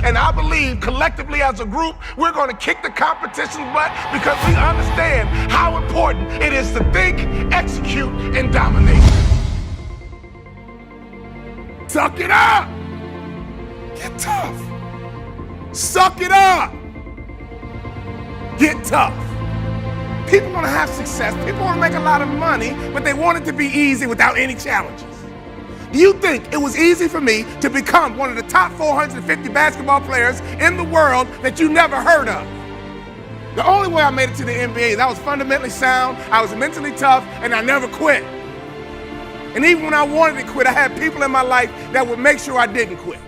And I believe collectively as a group, we're going to kick the competition's butt because we understand how important it is to think, execute, and dominate. Suck it up. Get tough. Suck it up. Get tough. People want to have success. People want to make a lot of money, but they want it to be easy without any challenges. Do you think it was easy for me to become one of the top 450 basketball players in the world that you never heard of? The only way I made it to the NBA is I was fundamentally sound, I was mentally tough, and I never quit. And even when I wanted to quit, I had people in my life that would make sure I didn't quit.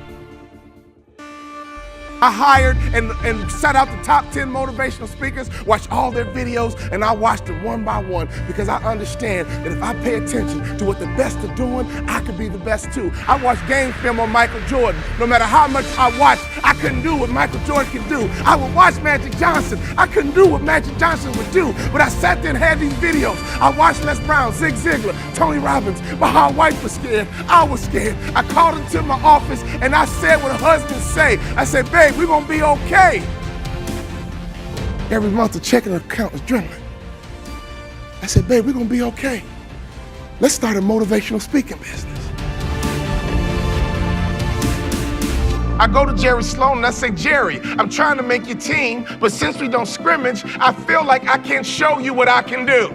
I hired and set out the top 10 motivational speakers, watched all their videos, and I watched them one by one because I understand that if I pay attention to what the best are doing, I could be the best too. I watched game film on Michael Jordan. No matter how much I watched, I couldn't do what Michael Jordan could do. I would watch Magic Johnson. I couldn't do what Magic Johnson would do, but I sat there and had these videos. I watched Les Brown, Zig Ziglar, Tony Robbins. My whole wife was scared. I was scared. I called into my office and I said what husbands say. I said, babe, we're gonna be okay. Every month the checking account was dwindling. I said, babe, we're gonna be okay. Let's start a motivational speaking business. I go to Jerry Sloan and I say, Jerry, I'm trying to make your team, but since we don't scrimmage, I feel like I can't show you what I can do.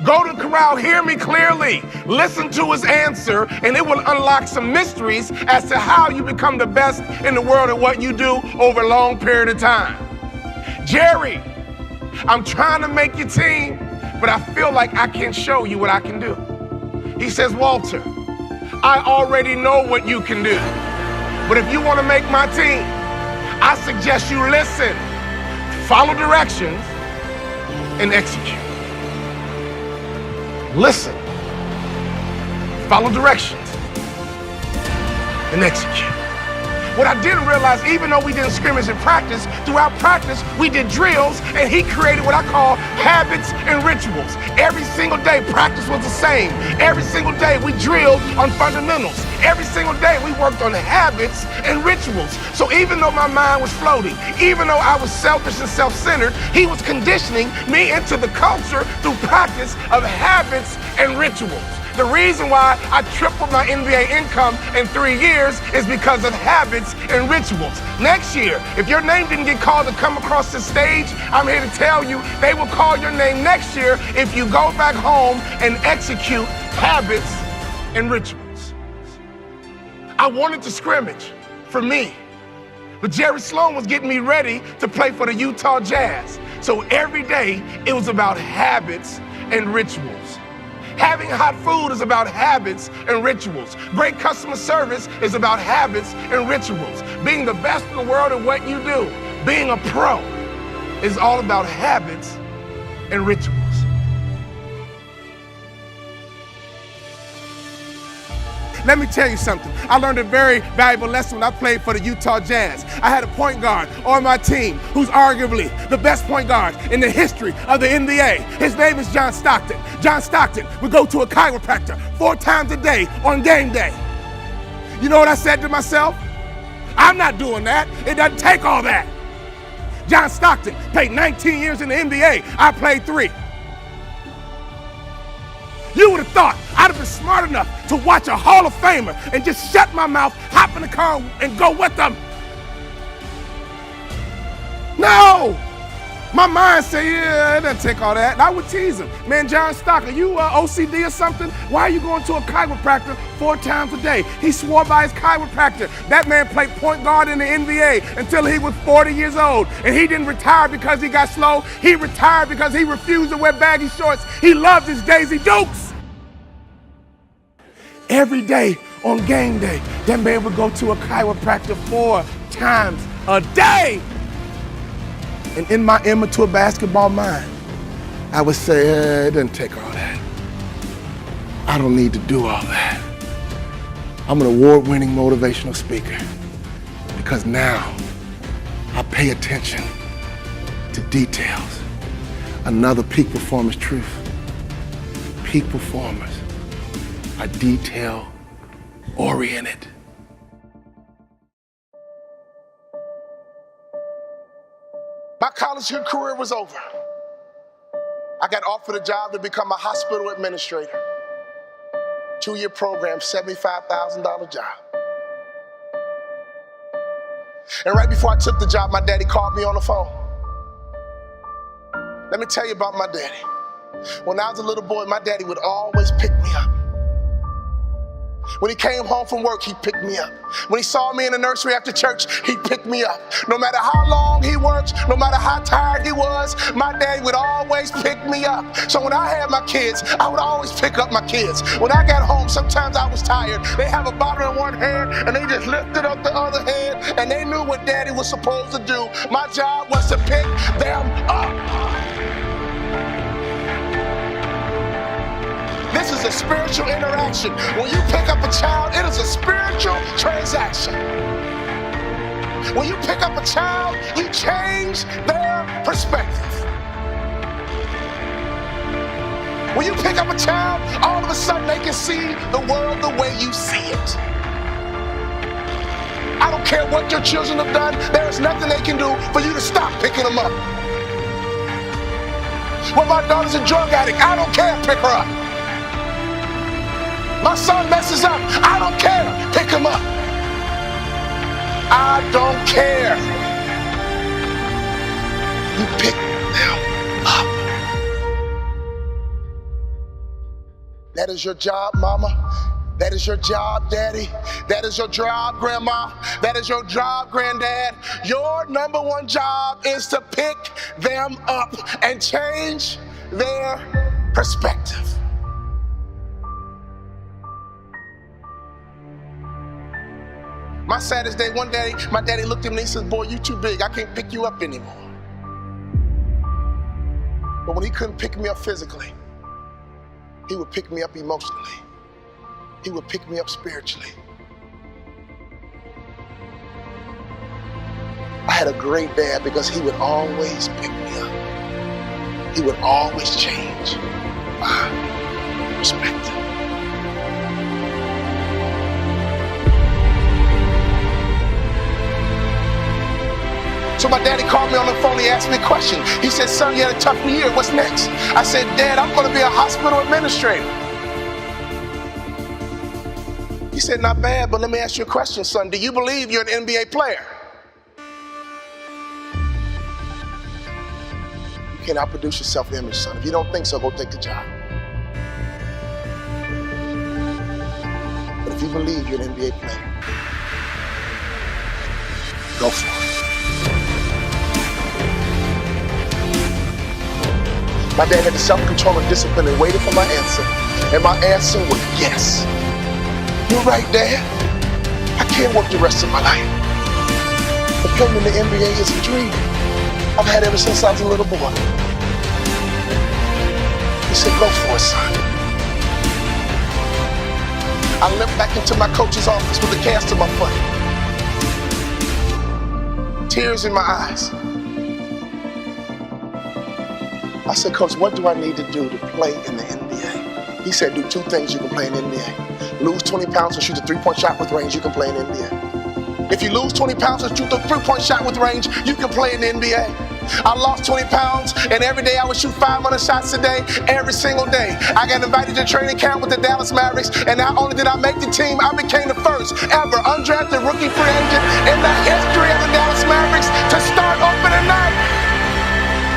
Go to the corral, hear me clearly, listen to his answer, and it will unlock some mysteries as to how you become the best in the world at what you do over a long period of time. Jerry, I'm trying to make your team, but I feel like I can't show you what I can do. He says, Walter, I already know what you can do, but if you want to make my team, I suggest you listen, follow directions, and execute. Listen, follow directions, and execute. What I didn't realize, even though we didn't scrimmage in practice, throughout practice, we did drills, and he created what I call habits and rituals. Every single day, practice was the same. Every single day, we drilled on fundamentals. Every single day, we worked on habits and rituals. So even though my mind was floating, even though I was selfish and self-centered, he was conditioning me into the culture through practice of habits and rituals. The reason why I tripled my NBA income in 3 years is because of habits and rituals. Next year, if your name didn't get called to come across the stage, I'm here to tell you they will call your name next year if you go back home and execute habits and rituals. I wanted to scrimmage for me, but Jerry Sloan was getting me ready to play for the Utah Jazz. So every day, it was about habits and rituals. Having hot food is about habits and rituals. Great customer service is about habits and rituals. Being the best in the world at what you do, being a pro, is all about habits and rituals. Let me tell you something. I learned a very valuable lesson when I played for the Utah Jazz. I had a point guard on my team who's arguably the best point guard in the history of the NBA. His name is John Stockton. John Stockton would go to a chiropractor 4 times a day on game day. You know what I said to myself? I'm not doing that. It doesn't take all that. John Stockton played 19 years in the NBA. I played 3. You would have thought I'd have been smart enough to watch a Hall of Famer and just shut my mouth, hop in the car, and go with them. No! My mind said, yeah, it doesn't take all that. And I would tease him. Man, John Stockton, you OCD or something? Why are you going to a chiropractor 4 times a day? He swore by his chiropractor. That man played point guard in the NBA until he was 40 years old. And he didn't retire because he got slow. He retired because he refused to wear baggy shorts. He loved his Daisy Dukes. Every day on game day, that man would go to a chiropractor 4 times a day. And in my immature basketball mind, I would say, it doesn't take all that. I don't need to do all that. I'm an award-winning motivational speaker because now I pay attention to details. Another peak performance truth. Peak performers are detail-oriented. My college career was over. I got offered a job to become a hospital administrator. 2-year program, $75,000 job. And right before I took the job, my daddy called me on the phone. Let me tell you about my daddy. When I was a little boy, my daddy would always pick me up. When he came home from work, he picked me up. When he saw me in the nursery after church, he picked me up. No matter how long he worked, no matter how tired he was, my daddy would always pick me up. So when I had my kids, I would always pick up my kids. When I got home, sometimes I was tired. They have a bottle in one hand, and they just lifted up the other hand, and they knew what daddy was supposed to do. My job was to pick them up. This is a spiritual interaction. When you pick up a child, it is a spiritual transaction. When you pick up a child, you change their perspective. When you pick up a child, all of a sudden they can see the world the way you see it. I don't care what your children have done, there is nothing they can do for you to stop picking them up. Well, my daughter's a drug addict, I don't care, pick her up. My son messes up, I don't care, pick him up. I don't care. You pick them up. That is your job, mama. That is your job, daddy. That is your job, grandma. That is your job, granddad. Your number one job is to pick them up and change their perspective. My saddest day, one day, my daddy looked at me and he said, boy, you too big. I can't pick you up anymore. But when he couldn't pick me up physically, he would pick me up emotionally. He would pick me up spiritually. I had a great dad because he would always pick me up. He would always change my perspective. So my daddy called me on the phone, he asked me a question. He said, son, you had a tough year, what's next? I said, Dad, I'm gonna be a hospital administrator. He said, not bad, but let me ask you a question, son. Do you believe you're an NBA player? You can't outproduce your self-image, son. If you don't think so, go take the job. But if you believe you're an NBA player, go for it. My dad had the self-control and discipline and waited for my answer. And my answer was yes. You're right, Dad. I can't work the rest of my life. But playing in the NBA is a dream I've had ever since I was a little boy. He said, go for it, son. I limped back into my coach's office with a cast on my foot. Tears in my eyes. I said, Coach, what do I need to do to play in the NBA? He said, do 2 things you can play in the NBA. Lose 20 pounds and shoot a 3-point shot with range, you can play in the NBA. If you lose 20 pounds and shoot a 3-point shot with range, you can play in the NBA. I lost 20 pounds and every day I would shoot 500 shots a day, every single day. I got invited to training camp with the Dallas Mavericks, and not only did I make the team, I became the first ever undrafted rookie free agent in the history of the Dallas Mavericks to start opening night.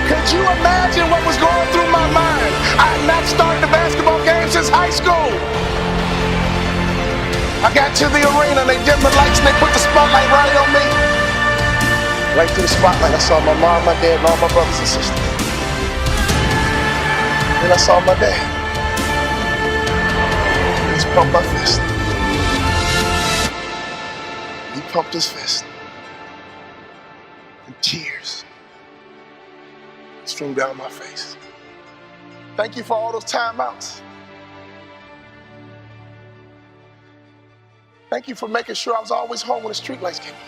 Could you imagine what was going through my mind? I had not started a basketball game since high school. I got to the arena and they dimmed the lights and they put the spotlight right on me. Right through the spotlight, I saw my mom, my dad, and all my brothers and sisters. Then I saw my dad. He just pumped my fist. He pumped his fist. And tears streamed down my face. Thank you for all those timeouts. Thank you for making sure I was always home when the streetlights came on.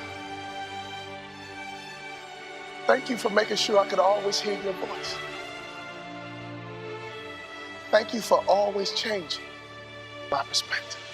Thank you for making sure I could always hear your voice. Thank you for always changing my perspective.